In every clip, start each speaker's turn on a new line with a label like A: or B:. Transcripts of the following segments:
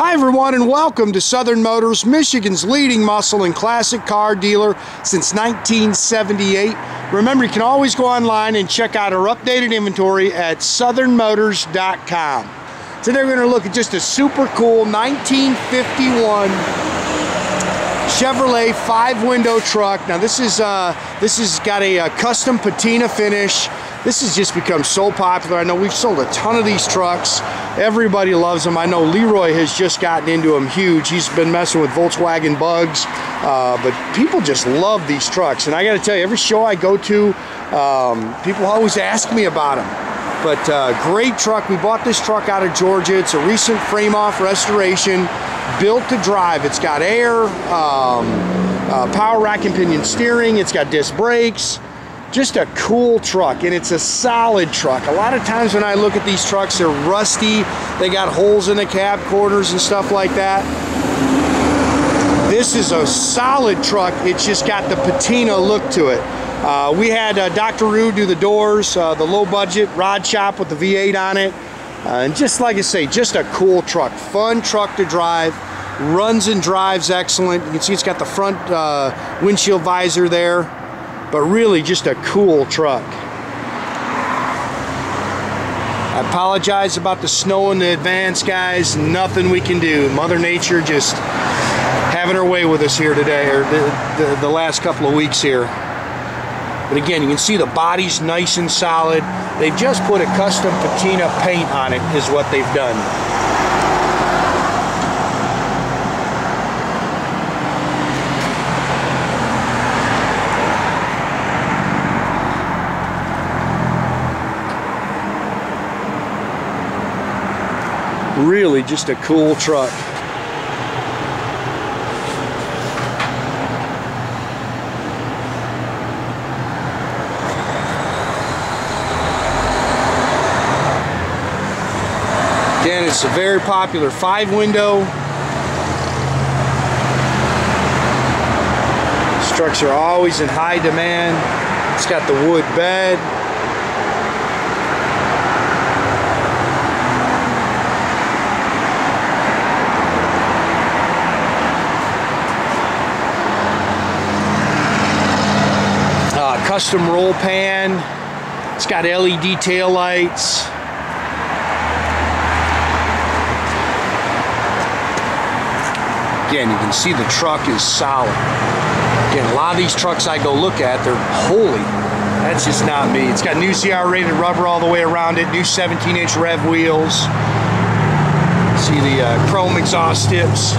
A: Hi everyone, and welcome to Southern Motors, Michigan's leading muscle and classic car dealer since 1978. Remember, you can always go online and check out our updated inventory at southernmotors.com. Today we're going to look at just a super cool 1951 Chevrolet 5-window truck. Now this has got a custom patina finish. This has just become so popular. I know we've sold a ton of these trucks. Everybody loves them. I know Leroy has just gotten into them huge. He's been messing with Volkswagen Bugs, but people just love these trucks. And I got to tell you, every show I go to, people always ask me about them. But great truck. We bought this truck out of Georgia. It's a recent frame-off restoration, built to drive. It's got air, power rack and pinion steering. It's got disc brakes. Just a cool truck, and it's a solid truck. A lot of times when I look at these trucks, they're rusty. They got holes in the cab corners and stuff like that. This is a solid truck. It's just got the patina look to it. We had Dr. Rue do the doors, the low budget rod shop with the V8 on it. And just like I say, just a cool truck. Fun truck to drive. Runs and drives excellent. You can see it's got the front windshield visor there. But really just a cool truck. I apologize about the snow in the advance, guys. Nothing we can do. Mother Nature just having her way with us here today, or the last couple of weeks here. But again, you can see the body's nice and solid. They've just put a custom patina paint on it is what they've done. Really just a cool truck. Again, it's a very popular 5-window. These trucks are always in high demand. It's got the wood bed. Custom roll pan. It's got LED tail lights. Again, you can see the truck is solid. Again, a lot of these trucks I go look at, they're holy. That's just not me. It's got new CR rated rubber all the way around it, new 17-inch rev wheels. See the chrome exhaust tips.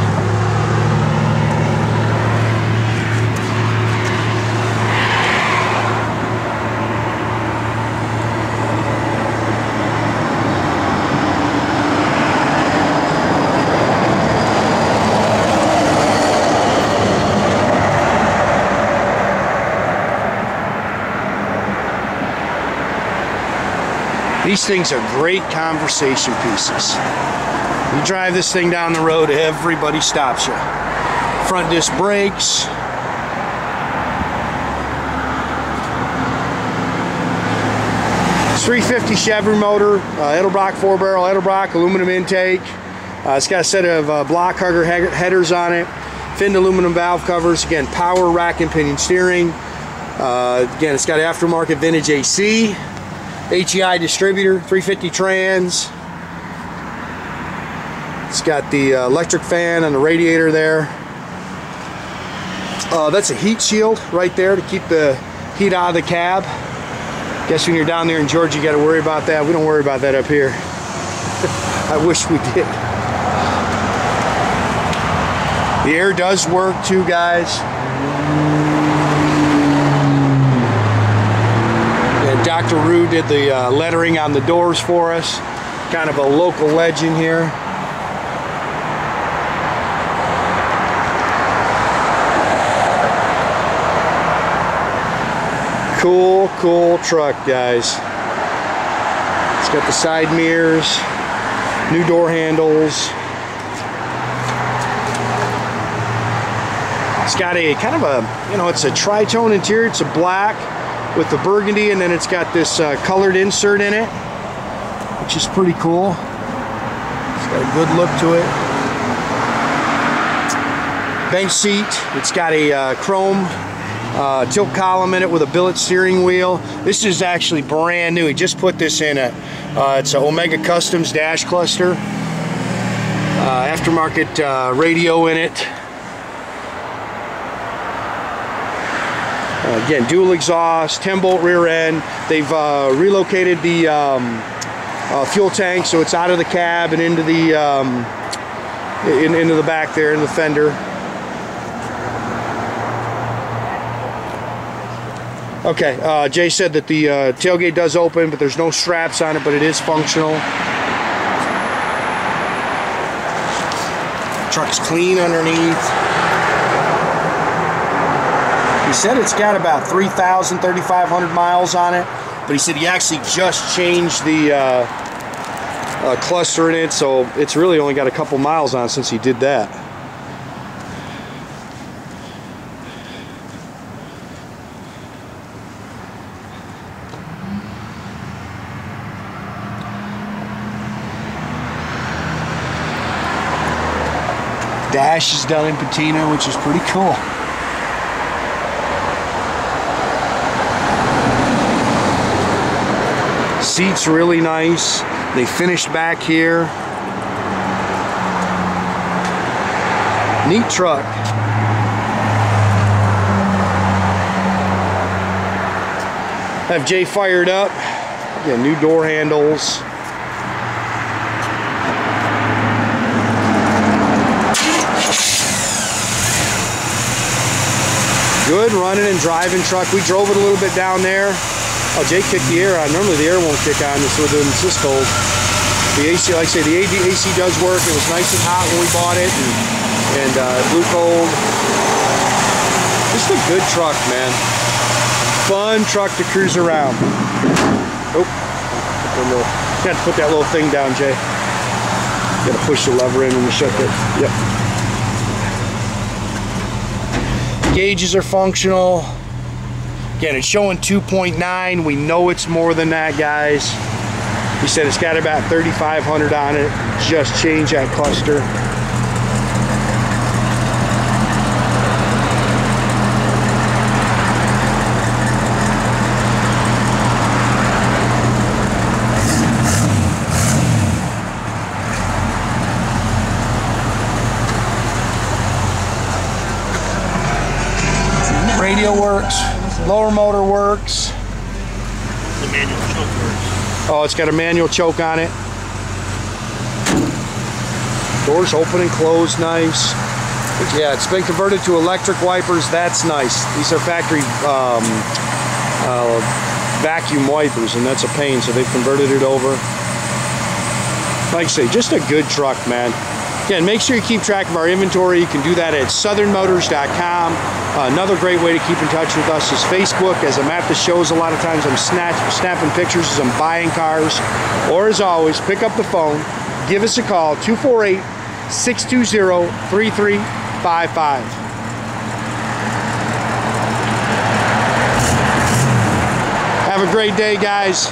A: These things are great conversation pieces. You drive this thing down the road, everybody stops you. Front disc brakes. It's 350 Chevy motor, Edelbrock 4-barrel, Edelbrock aluminum intake. It's got a set of block hugger headers on it, finned aluminum valve covers. Again, power rack and pinion steering. Again, it's got aftermarket vintage AC. HEI distributor, 350 trans. It's got the electric fan on the radiator there. That's a heat shield right there to keep the heat out of the cab. Guess when you're down there in Georgia, you got to worry about that. We don't worry about that up here. I wish we did. The air does work too, guys. Dr. Rue did the lettering on the doors for us. Kind of a local legend here. Cool, cool truck, guys. It's got the side mirrors, new door handles. It's got a kind of a, it's a tri-tone interior. It's a black with the burgundy, and then it's got this colored insert in it, which is pretty cool. It's got a good look to it. bench seat. It's got a chrome tilt column in it with a billet steering wheel. This is actually brand new. He just put this in it. It's an Omega Kustoms dash cluster. Aftermarket radio in it. Again, dual exhaust, 10-bolt rear end. They've relocated the fuel tank, so it's out of the cab and into the into the back there in the fender. Okay, Jay said that the tailgate does open, but there's no straps on it, but it is functional. Truck's clean underneath. He said it's got about 3,000, 3,500 miles on it, but he said he actually just changed the cluster in it, so it's really only got a couple miles on it since he did that. Dash is done in patina, which is pretty cool. Seats really nice. They finished back here. Neat truck. Have Jay fired up. Again, new door handles. Good running and driving truck. We drove it a little bit down there. Oh, Jay kicked the air on. Normally the air won't kick on this when it's this cold. The AC, like I say, the AC does work. It was nice and hot when we bought it, and it blew cold. Just a good truck, man. Fun truck to cruise around. Oh, got to put that little thing down, Jay. Got to push the lever in when you shut it. Yep. Gauges are functional. Again, it's showing 2.9. We know it's more than that, guys. He said it's got about 3,500 on it. Just change that cluster. Radio works. Lower motor works.
B: The manual choke works.
A: Oh, it's got a manual choke on it. Doors open and close nice. Yeah, it's been converted to electric wipers. That's nice. These are factory vacuum wipers, and that's a pain, so they've converted it over. Like I say, just a good truck, man. Again, make sure you keep track of our inventory. You can do that at southernmotors.com. Another great way to keep in touch with us is Facebook. As I'm at the shows, a lot of times I'm snapping pictures as I'm buying cars. Or as always, pick up the phone, give us a call, 248-620-3355. Have a great day, guys.